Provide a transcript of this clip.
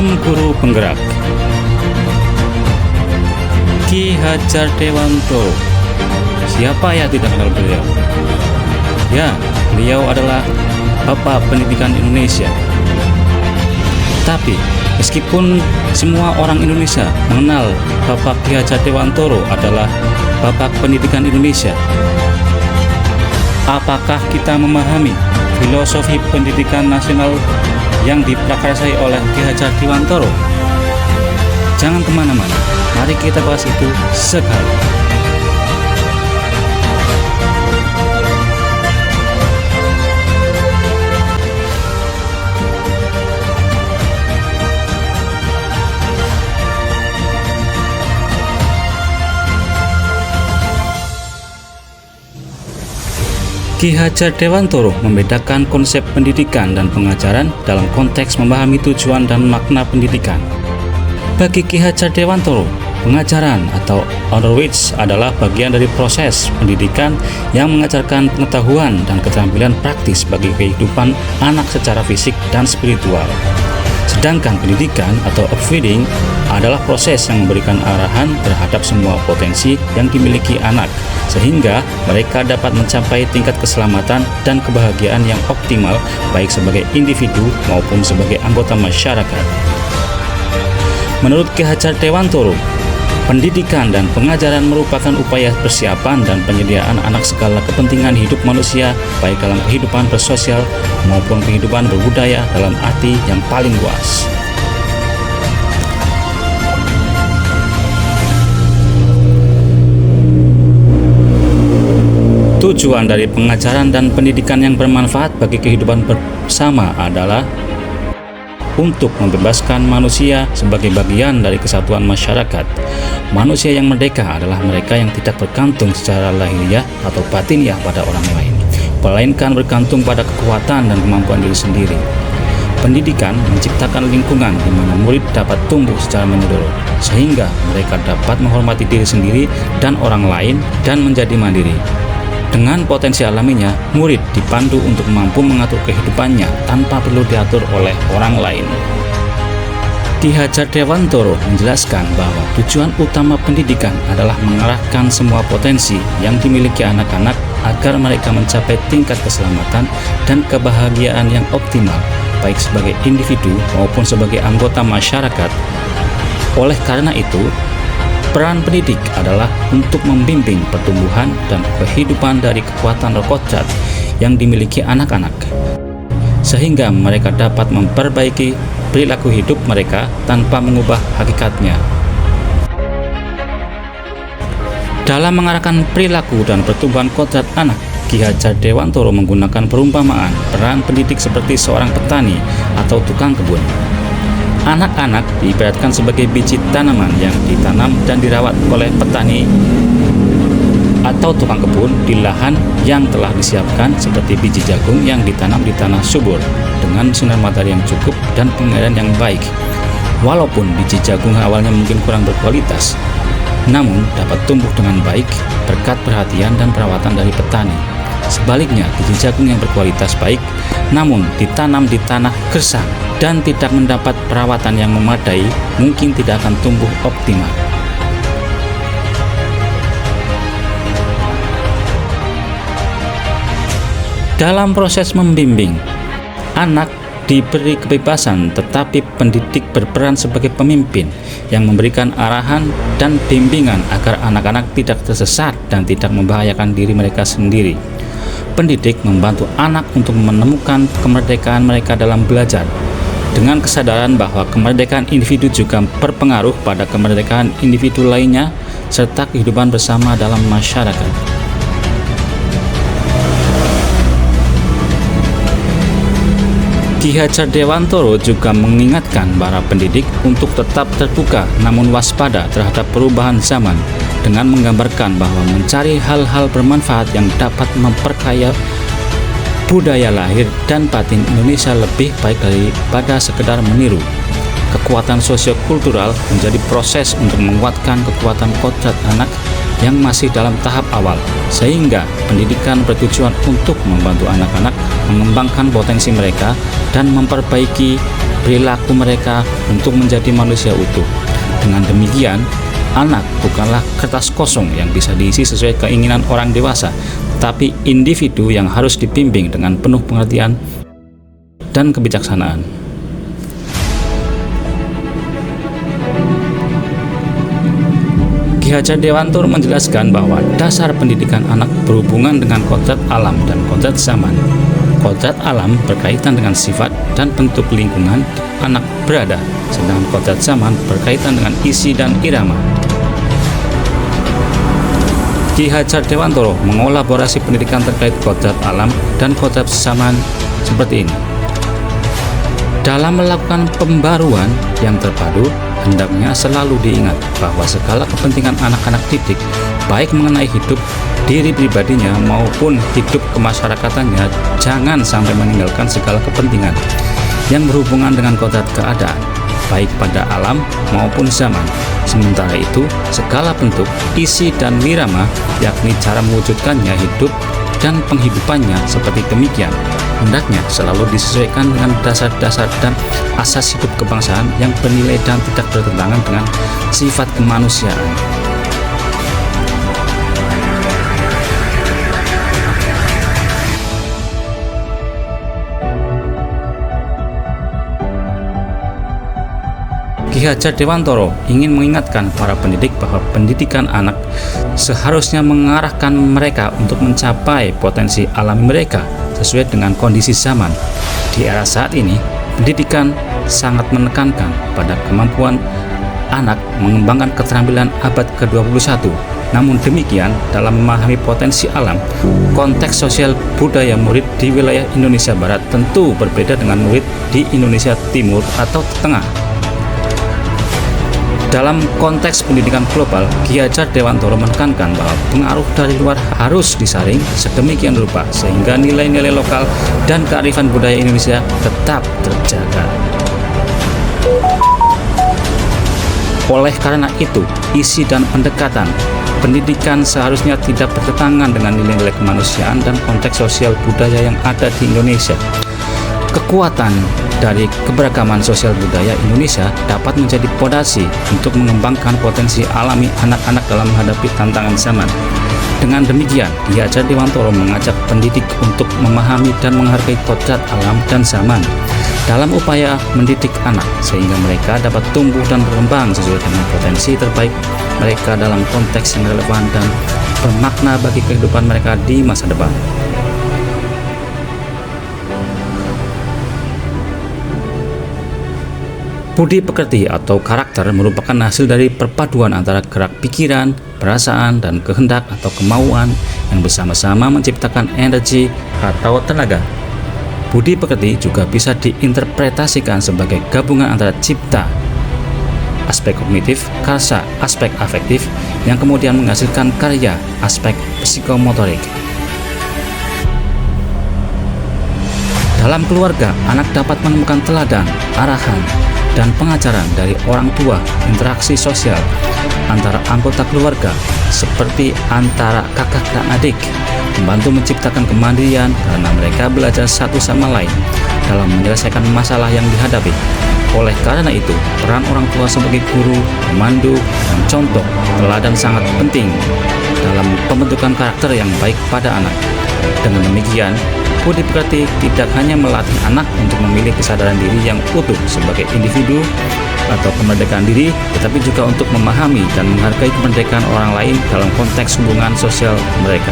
Salam Guru Penggerak. Ki Hajar Dewantoro. Siapa ya tidak kenal beliau? Ya, beliau adalah Bapak Pendidikan Indonesia. Tapi meskipun semua orang Indonesia mengenal Bapak Ki Hajar Dewantoro adalah Bapak Pendidikan Indonesia, apakah kita memahami filosofi pendidikan nasional yang diprakarsai oleh Ki Hajar Dewantoro? Jangan kemana-mana, mari kita bahas itu sekarang. Ki Hajar Dewantoro membedakan konsep pendidikan dan pengajaran dalam konteks memahami tujuan dan makna pendidikan. Bagi Ki Hajar Dewantoro, pengajaran atau outreach adalah bagian dari proses pendidikan yang mengajarkan pengetahuan dan keterampilan praktis bagi kehidupan anak secara fisik dan spiritual. Sedangkan pendidikan atau upfeeding adalah proses yang memberikan arahan terhadap semua potensi yang dimiliki anak, sehingga mereka dapat mencapai tingkat keselamatan dan kebahagiaan yang optimal baik sebagai individu maupun sebagai anggota masyarakat. Menurut Ki Hajar Dewantoro, pendidikan dan pengajaran merupakan upaya persiapan dan penyediaan anak segala kepentingan hidup manusia baik dalam kehidupan bersosial maupun kehidupan berbudaya dalam arti yang paling luas. Tujuan dari pengajaran dan pendidikan yang bermanfaat bagi kehidupan bersama adalah untuk membebaskan manusia sebagai bagian dari kesatuan masyarakat. Manusia yang merdeka adalah mereka yang tidak bergantung secara lahiriah atau batiniah pada orang lain, melainkan bergantung pada kekuatan dan kemampuan diri sendiri. Pendidikan menciptakan lingkungan di mana murid dapat tumbuh secara menyeluruh, sehingga mereka dapat menghormati diri sendiri dan orang lain dan menjadi mandiri. Dengan potensi alaminya, murid dipandu untuk mampu mengatur kehidupannya tanpa perlu diatur oleh orang lain. Ki Hajar Dewantoro menjelaskan bahwa tujuan utama pendidikan adalah mengarahkan semua potensi yang dimiliki anak-anak agar mereka mencapai tingkat keselamatan dan kebahagiaan yang optimal, baik sebagai individu maupun sebagai anggota masyarakat. Oleh karena itu, peran pendidik adalah untuk membimbing pertumbuhan dan kehidupan dari kekuatan roh kodrat yang dimiliki anak-anak, sehingga mereka dapat memperbaiki perilaku hidup mereka tanpa mengubah hakikatnya. Dalam mengarahkan perilaku dan pertumbuhan kodrat anak, Ki Hajar Dewantoro menggunakan perumpamaan peran pendidik seperti seorang petani atau tukang kebun. Anak-anak diibaratkan sebagai biji tanaman yang ditanam dan dirawat oleh petani atau tukang kebun di lahan yang telah disiapkan, seperti biji jagung yang ditanam di tanah subur dengan sinar matahari yang cukup dan pengairan yang baik. Walaupun biji jagung awalnya mungkin kurang berkualitas, namun dapat tumbuh dengan baik berkat perhatian dan perawatan dari petani. Sebaliknya, biji jagung yang berkualitas baik namun ditanam di tanah gersang dan tidak mendapat perawatan yang memadai mungkin tidak akan tumbuh optimal. Dalam proses membimbing, anak diberi kebebasan, tetapi pendidik berperan sebagai pemimpin yang memberikan arahan dan bimbingan agar anak-anak tidak tersesat dan tidak membahayakan diri mereka sendiri. Pendidik membantu anak untuk menemukan kemerdekaan mereka dalam belajar, dengan kesadaran bahwa kemerdekaan individu juga berpengaruh pada kemerdekaan individu lainnya serta kehidupan bersama dalam masyarakat. Ki Hajar Dewantoro juga mengingatkan para pendidik untuk tetap terbuka namun waspada terhadap perubahan zaman, dengan menggambarkan bahwa mencari hal-hal bermanfaat yang dapat memperkaya budaya lahir dan batin Indonesia lebih baik daripada sekedar meniru. Kekuatan sosiokultural menjadi proses untuk menguatkan kekuatan kodrat anak yang masih dalam tahap awal, sehingga pendidikan bertujuan untuk membantu anak-anak mengembangkan potensi mereka dan memperbaiki perilaku mereka untuk menjadi manusia utuh. Dengan demikian, anak bukanlah kertas kosong yang bisa diisi sesuai keinginan orang dewasa, tapi individu yang harus dibimbing dengan penuh pengertian dan kebijaksanaan. Ki Hajar Dewantoro menjelaskan bahwa dasar pendidikan anak berhubungan dengan kodrat alam dan kodrat zaman. Kodrat alam berkaitan dengan sifat dan bentuk lingkungan anak berada, sedangkan kodrat zaman berkaitan dengan isi dan irama. Ki Hajar Dewantoro mengolaborasi pendidikan terkait kodrat alam dan kodrat zaman seperti ini. Dalam melakukan pembaruan yang terpadu, hendaknya selalu diingat bahwa segala kepentingan anak-anak didik, baik mengenai hidup diri pribadinya maupun hidup kemasyarakatannya, jangan sampai meninggalkan segala kepentingan yang berhubungan dengan kodrat keadaan, baik pada alam maupun zaman. Sementara itu, segala bentuk, isi, dan wirama, yakni cara mewujudkannya hidup dan penghidupannya seperti demikian, hendaknya selalu disesuaikan dengan dasar-dasar dan asas hidup kebangsaan yang bernilai dan tidak bertentangan dengan sifat kemanusiaan. Ki Hajar Dewantoro ingin mengingatkan para pendidik bahwa pendidikan anak seharusnya mengarahkan mereka untuk mencapai potensi alami mereka sesuai dengan kondisi zaman. Di era saat ini, pendidikan sangat menekankan pada kemampuan anak mengembangkan keterampilan abad ke-21. Namun demikian, dalam memahami potensi alam, konteks sosial budaya murid di wilayah Indonesia Barat tentu berbeda dengan murid di Indonesia Timur atau Tengah. Dalam konteks pendidikan global, Ki Hajar Dewantoro menekankan bahwa pengaruh dari luar harus disaring sedemikian rupa sehingga nilai-nilai lokal dan kearifan budaya Indonesia tetap terjaga. Oleh karena itu, isi dan pendekatan pendidikan seharusnya tidak bertentangan dengan nilai-nilai kemanusiaan dan konteks sosial budaya yang ada di Indonesia. Kekuatan dari keberagaman sosial budaya Indonesia dapat menjadi fondasi untuk mengembangkan potensi alami anak-anak dalam menghadapi tantangan zaman. Dengan demikian, Ki Hajar Dewantoro mengajak pendidik untuk memahami dan menghargai kodrat alam dan zaman dalam upaya mendidik anak sehingga mereka dapat tumbuh dan berkembang sesuai dengan potensi terbaik mereka dalam konteks yang relevan dan bermakna bagi kehidupan mereka di masa depan. Budi pekerti atau karakter merupakan hasil dari perpaduan antara gerak pikiran, perasaan, dan kehendak atau kemauan yang bersama-sama menciptakan energi atau tenaga. Budi pekerti juga bisa diinterpretasikan sebagai gabungan antara cipta, aspek kognitif, karsa, aspek afektif, yang kemudian menghasilkan karya, aspek psikomotorik. Dalam keluarga, anak dapat menemukan teladan, arahan, dan pengajaran dari orang tua, interaksi sosial antara anggota keluarga seperti antara kakak dan adik, membantu menciptakan kemandirian karena mereka belajar satu sama lain dalam menyelesaikan masalah yang dihadapi. Oleh karena itu, peran orang tua sebagai guru, pemandu, dan contoh teladan sangat penting dalam pembentukan karakter yang baik pada anak. Dengan demikian, budi pekerti tidak hanya melatih anak untuk memilih kesadaran diri yang utuh sebagai individu atau kemerdekaan diri, tetapi juga untuk memahami dan menghargai kemerdekaan orang lain dalam konteks hubungan sosial mereka.